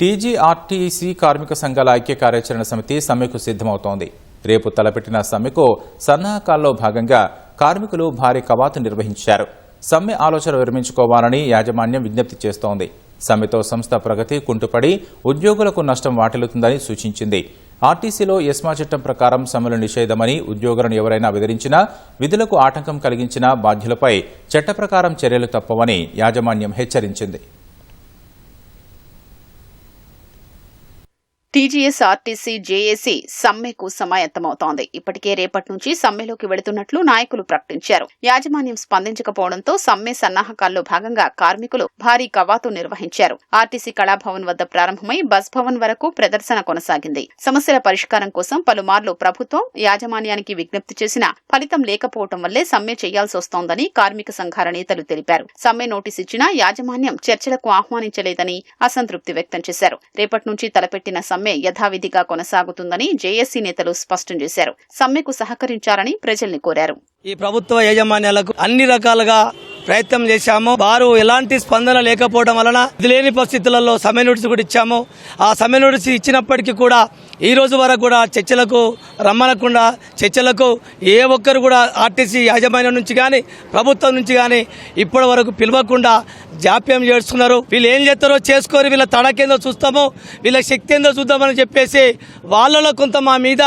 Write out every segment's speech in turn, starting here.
TGRTC కార్మిక సంఘాల ఐక్య కార్యాచరణ సమితి సమ్మెకు సిద్దమవుతోంది. రేపు తలపెట్టిన సమ్మెకు సన్నాహకాల్లో భాగంగా కార్మికులు భారీ కవాతు నిర్వహించారు. సమ్మె ఆలోచన విరమించుకోవాలని యాజమాన్యం విజ్ఞప్తి చేస్తోంది. సమ్మెతో సంస్థ ప్రగతి కుంటుపడి ఉద్యోగులకు నష్టం వాటిల్లుతుందని సూచించింది. ఆర్టీసీలో ఎస్మా చట్టం ప్రకారం సమ్మెలు నిషేధమని, ఉద్యోగులను ఎవరైనా బెదిరించినా, విధులకు ఆటంకం కలిగించినా బాధ్యులపై చట్ట ప్రకారం చర్యలు తప్పవని యాజమాన్యం హెచ్చరించింది. టీజీఎస్, ఆర్టీసీ, జేఏసీ సమ్మెకు సమాయత్తమవుతోంది. ఇప్పటికే రేపటి నుంచి సమ్మెలోకి వెళుతున్నట్లు నాయకులు ప్రకటించారు. యాజమాన్యం స్పందించకపోవడంతో సమ్మె సన్నాహకాల్లో భాగంగా కార్మికులు భారీ కవాతు నిర్వహించారు. ఆర్టీసీ కళాభవన్ వద్ద ప్రారంభమై బస్ భవన్ వరకు ప్రదర్శన కొనసాగింది. సమస్యల పరిష్కారం కోసం పలుమార్లు ప్రభుత్వం యాజమాన్యానికి విజ్ఞప్తి చేసినా ఫలితం లేకపోవడం వల్లే సమ్మె చేయాల్సి వస్తోందని కార్మిక సంఘాల నేతలు తెలిపారు. సమ్మె నోటీసు ఇచ్చినా యాజమాన్యం చర్చలకు ఆహ్వానించలేదని అసంతృప్తి వ్యక్తం చేశారు. రేపటి నుంచి తలపెట్టిన సమ్మె యథావిధిగా కొనసాగుతుందని జేఏసీ నేతలు స్పష్టం చేశారు. సమ్మెకు సహకరించాలని ప్రజల్ని కోరారు. ఈ ప్రభుత్వ యాజమాన్యాలకు అన్ని రకాలుగా ప్రయత్నం చేశాము. వారు ఎలాంటి స్పందన లేకపోవడం వలన ఇది లేని పరిస్థితులలో సమ్మె నోటీసు కూడా ఇచ్చాము. ఆ సమ్మె నోటీసు ఇచ్చినప్పటికీ కూడా ఈ రోజు వరకు కూడా చర్చలకు రమ్మనకుండా, చర్చలకు ఏ ఒక్కరు కూడా ఆర్టీసీ యాజమాన్యం నుంచి కానీ ప్రభుత్వం నుంచి కానీ ఇప్పటి వరకు పిలవకుండా జాప్యం చేస్తున్నారు. వీళ్ళు ఏం చేస్తారో చేసుకొని వీళ్ళ తడకేందో చూస్తాము, వీళ్ళ శక్తి ఏందో చూద్దామని చెప్పేసి వాళ్ళలో కొంత మా మీద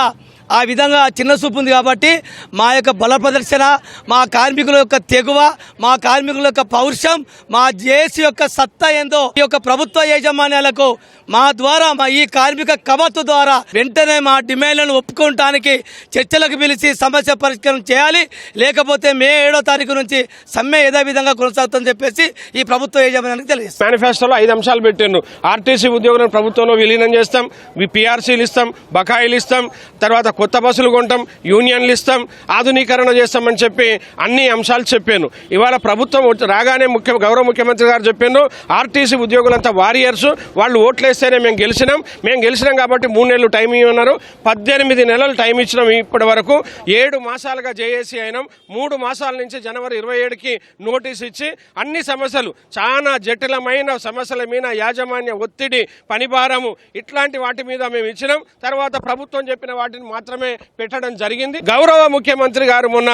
ఆ విధంగా చిన్న చూపు ఉంది. కాబట్టి మా యొక్క బల ప్రదర్శన, మా కార్మికుల యొక్క తెగువ, మా కార్మికుల యొక్క పౌరుషం, మా జేఏసీ యొక్క సత్తా ఏందో ఈ యొక్క ప్రభుత్వ యాజమాన్యాలకు మా ద్వారా, మా ఈ కార్మిక కమత్తు ద్వారా వెంటనే మా డిమాండ్లను ఒప్పుకోవటానికి చర్చలకు పిలిచి సమస్య పరిష్కారం చేయాలి. లేకపోతే మే 7వ తారీఖు నుంచి సమ్మె యథావిధంగా కొనసాగుతుందని చెప్పేసి ఈ ప్రభుత్వ యాజమాన్యానికి తెలియజేస్తాం. మేనిఫెస్టోలో 5 అంశాలు పెట్టారు. ఆర్టీసీ ఉద్యోగులను ప్రభుత్వంలో విలీనం చేస్తాం, పీఆర్సీలు ఇస్తాం, బకాయిలు ఇస్తాం, తర్వాత కొత్త బస్సులు కొంటాం, యూనియన్లు ఇస్తాం, ఆధునీకరణ చేస్తామని చెప్పి అన్ని అంశాలు చెప్పాను. ఇవాళ ప్రభుత్వం రాగానే గౌరవ ముఖ్యమంత్రి గారు చెప్పారు, ఆర్టీసీ ఉద్యోగులంతా వారియర్స్, వాళ్ళు ఓట్లేస్తేనే మేము గెలిచినాం కాబట్టి 3 నెలలు టైం ఇవ్వన్నారు. 18 నెలలు టైం ఇచ్చినాం. ఇప్పటి వరకు 7 మాసాలుగా జేఏసీ అయినాం. 3 మాసాల నుంచి జనవరి 27కి నోటీస్ ఇచ్చి అన్ని సమస్యలు, చాలా జటిలమైన సమస్యల మీద యాజమాన్య ఒత్తిడి, పనిభారము, ఇట్లాంటి వాటి మీద మేము ఇచ్చినాం. తర్వాత ప్రభుత్వం చెప్పిన వాటిని మాత్రమే పెట్టడం జరిగింది. గౌరవ ముఖ్యమంత్రి గారు మొన్న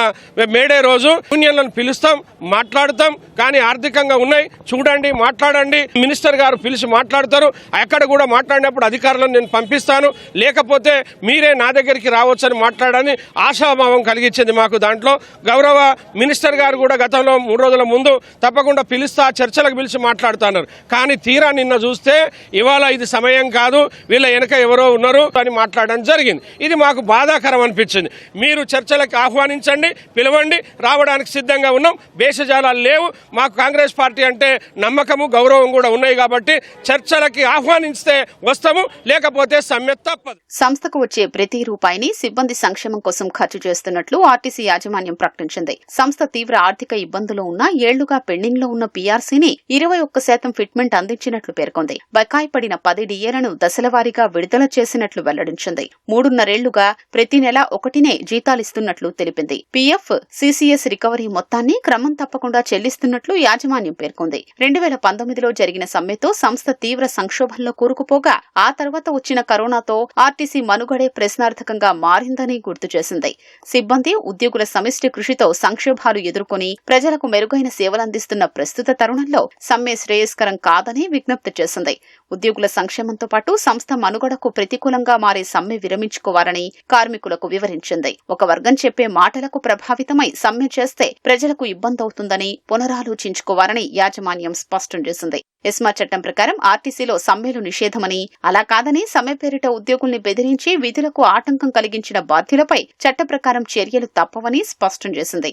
మేడే రోజు యూనియన్లను పిలుస్తాం, మాట్లాడతాం, కానీ ఆర్థికంగా ఉన్నాయి చూడండి, మాట్లాడండి, మినిస్టర్ గారు పిలిచి మాట్లాడతారు. అక్కడ కూడా మాట్లాడినప్పుడు అధికారులను నేను పంపిస్తాను, లేకపోతే మీరే నా దగ్గరికి రావచ్చని మాట్లాడని ఆశాభావం కలిగించింది మాకు. దాంట్లో గౌరవ మినిస్టర్ గారు కూడా గతంలో 3 రోజుల ముందు తప్పకుండా పిలుస్తా, చర్చలకు పిలిచి మాట్లాడుతున్నారు. కానీ తీరా నిన్న చూస్తే ఇవాళ ఇది సమయం కాదు, వీళ్ళ వెనక ఎవరో ఉన్నారు అని మాట్లాడడం జరిగింది. ఇది మాకు బాధాకరం అనిపించింది. మీరు చర్చలకు ఆహ్వానించండి, పిలవండి, రావడానికి సిద్ధంగా ఉన్నాం. భేషజాలాలు లేవు. మాకు కాంగ్రెస్ పార్టీ అంటే నమ్మకము, గౌరవం కూడా ఉన్నాయి కాబట్టి చర్చలకి ఆహ్వానిస్తే వస్తాము, లేకపోతే సమ్మె తప్పదు. సంస్థకు వచ్చే ప్రతి రూపాయిని సిబ్బంది సంక్షేమం కోసం ఖర్చు చేస్తున్నట్లు ఆర్టీసీ యాజమాన్యం ప్రకటించింది. సంస్థ తీవ్ర ఆర్థిక ఇబ్బందులు ఉన్నా ఏళ్లుగా పెండింగ్ లో ఉన్న పీఆర్సీని 21% ఫిట్మెంట్ అందించినట్లు పేర్కొంది. బకాయి పడిన 10 డిఏలను దశలవారీగా విడుదల చేసినట్లు వెల్లడించింది. 3.5 ఏళ్లుగా ప్రతి నెల 1నే జీతాలిస్తున్నట్లు తెలిపింది. పీఎఫ్, సీసీఎస్ రికవరీ మొత్తాన్ని క్రమం తప్పకుండా చెల్లిస్తున్నట్లు యాజమాన్యం పేర్కొంది. 2019లో జరిగిన సమ్మెతో సంస్థ తీవ్ర సంక్షోభంలో కూరుకుపోగా ఆ తర్వాత వచ్చిన కరోనాతో ఆర్టీసీ మనుగడే ప్రశ్నార్థకంగా మారిందని గుర్తు చేసింది. సిబ్బంది, ఉద్యోగుల సమిష్టి కృషితో సంక్షోభాలు ఎదుర్కొని ప్రజలకు మెరుగైన సేవలందిస్తున్న ప్రస్తుత తరుణంలో సమ్మె శ్రేయస్కరం కాదని విజ్ఞప్తి చేసింది. ఉద్యోగుల సంక్షేమంతో పాటు సంస్థ మనుగడకు ప్రతికూలంగా మారే సమ్మె విరమించుకోవాలని కార్మికులకు వివరించింది. ఒక వర్గం చెప్పే మాటలకు ప్రభావితమై సమ్మె చేస్తే ప్రజలకు ఇబ్బందవుతుందని పునరాలోచించుకోవాలని యాజమాన్యం స్పష్టం చేసింది. ఎస్మా చట్టం ప్రకారం ఆర్టీసీలో సమ్మెలు నిషేధమని, అలా కాదని సమ్మె పేరిట ఉద్యోగుల్ని బెదిరించి విధులకు ఆటంకం కలిగించిన బాధ్యులపై చట్ట ప్రకారం చర్యలు తప్పవని స్పష్టం చేసింది.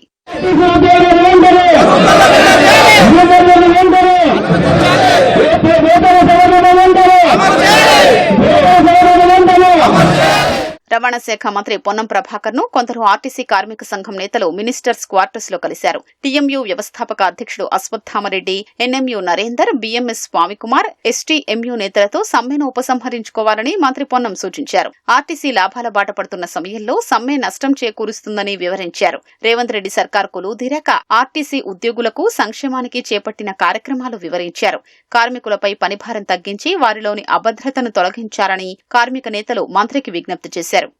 రవాణా శాఖ మంత్రి పొన్నం ప్రభాకర్ ను కొందరు ఆర్టీసీ కార్మిక సంఘం నేతలు మినిస్టర్స్ క్వార్టర్స్ లో కలిశారు. టీఎంయూ వ్యవస్థాపక అధ్యక్షుడు అశ్వత్థామరెడ్డి, ఎన్ఎంయూ నరేందర్, బీఎంఎస్ స్వామికుమార్, ఎస్టీఎంయూ నేతలతో సమ్మెను ఉపసంహరించుకోవాలని మంత్రి పొన్నం సూచించారు. ఆర్టీసీ లాభాల బాట పడుతున్న సమయంలో సమ్మె నష్టం చేకూరుస్తుందని వివరించారు. రేవంత్ రెడ్డి సర్కార్ కొలువుదీరాక ఆర్టీసీ ఉద్యోగులకు సంక్షేమానికి చేపట్టిన కార్యక్రమాలు వివరించారు. కార్మికులపై పనిభారం తగ్గించి వారిలోని అభద్రతను తొలగించాలని కార్మిక నేతలు మంత్రికి విజ్ఞప్తి చేశారు.